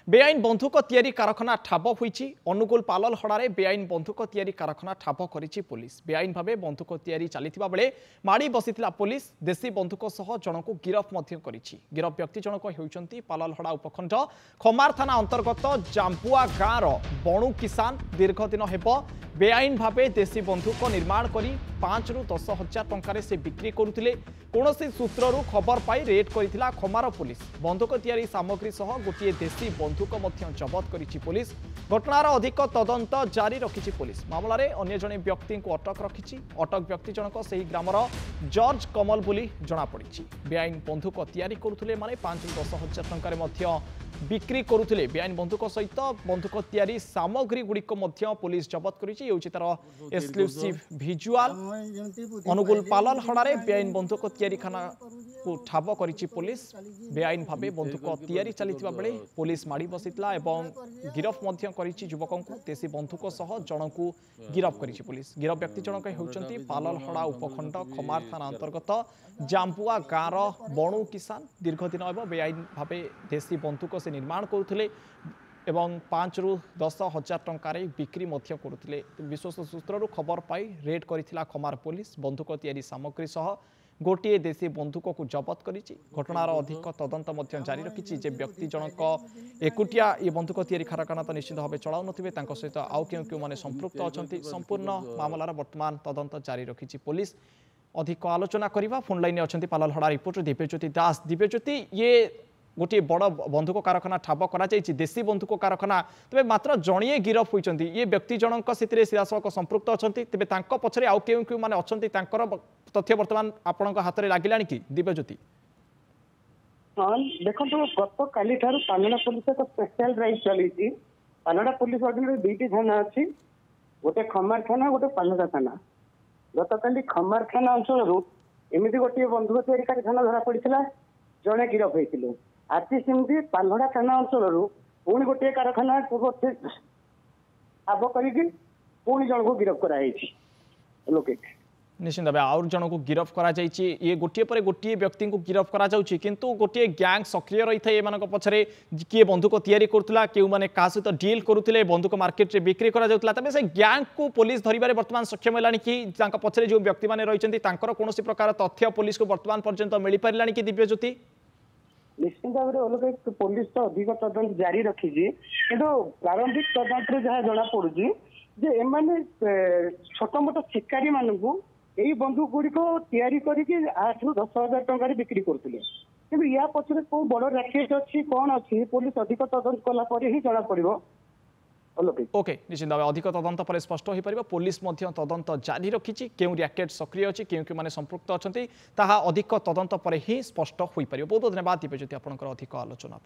बेआईन बंधुक तैयारी कारखाना ठाब होईची अनुगुल पाललहड़ारे बेआईन बंधुक तैयारी कारखाना ठाब करिछि पुलिस। बेआईन भावे बंधुक तैयारी चलिथिबा बेले माड़ी बसिथिला पुलिस देशी बंधुक सह जनकु गिरफ मध्य करिछि। गिरफ व्यक्ति जनक हेउचंती पाललहड़ा उपखंड खमार थाना अंतर्गत जाम्पुआ गाँर बणु किसान। दीर्घ दिन हेब बेआईन भावे देशी बंधुक निर्माण करी 5 ରୁ 10 हजार टंकार से बिक्री करुथिले। कोनोसी सूत्ररु खबर पाई रेड करिथिला खमार पुलिस। बंधुक तैयारी सामग्री सह गोटे देशी बंधुक मध्य जबत करिछि पुलिस। घटनार अधिक तदंत जारी रखिछि पुलिस। मामलारे अन्य जणे व्यक्ति को अटक रखिछि। अटक व्यक्ति जनक सेही ग्रामर जॉर्ज कमल बोली जना पड़िछि। बेआईन बंधुक तैयारी करुथिले माने 5 ରୁ 10 हजार टंकार मध्य बिक्री करुथिले। बेआईन बंधुक सहित बंधुक तैयारी सामग्री गुड़िक मध्य पुलिस जबत करिछि। ये तार एक्सक्लूसिव विजुअल। अनुगुल पाललहड़ारे बेआईन बंधुक तैयारी खाना को ठाब करिछि पुलिस। बेआईन भावे बंधुक तैयारी चलिथिबा बेले पुलिस माड़ी बसितला एवं गिरफ मध्य करिछि युवकंकु। देशी बंधुक सह जनकु गिरफ करिछि पुलिस। गिरफ व्यक्ति जनक हेउचंती पाललहड़ा उपखंड खमार थाना अंतर्गत जाम्पुआ गाँर बणु किसान। दीर्घ दिन एवं बेआईन भावे देशी बंधुक से निर्माण करुथिले एवं 5 ରୁ 10 हजार टंकार बिक्री मध्य करुथिले। विश्वस्त सूत्ररु खबर पाई रेड करिथिला खमार पुलिस। बंधुक तैयारी सामग्री सह गोटे देशी बंधुक को जबत करिछि। घटनार अधिक तदंत मध्य जारी रखिछि। जे व्यक्ति जनक एकुटिया ये बंधुक तैयारी कारखाना तो निश्चित भाव चलाउ नथिबे तांको सहित आउ केउ माने संपृक्त अछंती। संपूर्ण मामलार वर्तमान तदंत जारी रखिछि पुलिस। अधिक आलोचना करबा फोन लाइन अछंती पाललहड़ा रिपोर्टर दिव्यज्योति दास। दिव्यज्योति ये गोटे बड़ बंधुक कारखाना ठाब करा जायछि देशी बंधुक कारखाना तबे मात्र जणिए गिरफ होइचंती। ये व्यक्ति जनक सिथिरे सिधासलख संपृक्त अछंती तबे तांको पछरे आउ केउ माने अछंती तांकर तथ्य वर्तमान आपणक हाथ में लागिलानी कि दिव्यज्योति? हाँ देखो गत काली ठारू पालड़ा पुलिस एक स्पेशल ड्राइव चली। पालड़ा पुलिस अधीन 2टी थाना अच्छी, गोटे खमार थाना गोटे पालड़ा थाना। गत काली खमार थाना अंचल एमती गोटे बंधुक तैयारी कारखाना धरा पड़ा जड़े गिरफ होते। आज सेमती पालड़ा थाना अंचल पुणी गोटे कारखाना ठाब कर जन को गिरफ कराई लोकेट। निश्चित भाव आउ जन को गिरफ करा जायछि। ये गोटे पर गोटे व्यक्ति को गिरफ करा जाउछि किंतु गोटे गैंग सक्रिय रही था। एमानक पछरे किए बंधुक तैयारी करथुला केउ माने का सहित डील करुथिले बंधुक मार्केट रे बिक्री करा जाउथला। तबे से गैंग को पुलिस धरिबारे वर्तमान सक्षम हेलानी कि तांका पछरे जो व्यक्ति माने रहिचंती तांकर कोनोसी प्रकार तथ्य पुलिस को वर्तमान पर्यंत मिली परिलानी कि दिव्यज्योति? निश्चित भाव अलग पुलिस तो अधिक तदंत जारी रखी प्रारंभिक तदंत जहाँ जना पड़ी जे एमाने छोट मोट शिकारी मानू यही बंधुक गुड़िक तैयारी करके 8 ରୁ 10 हजार टंकार बिक्री करते। कि या पचर कौ बड़ रैकेट अच्छी कौन अच्छी पुलिस अधिक तदंत कला ही जना पड़ो। ओके निश्चित भाव अधिक तदंत पर स्पष्ट हो पार। पुलिस तदंत जारी रखी केउ रैकेट सक्रिय अच्छी केउ माने संपृक्त अच्छा ताहा अधिक तदंत पर ही स्पष्ट हो पार। बहुत धन्यवाद दिव्यज्योति आपंकर अधिक आलोचना।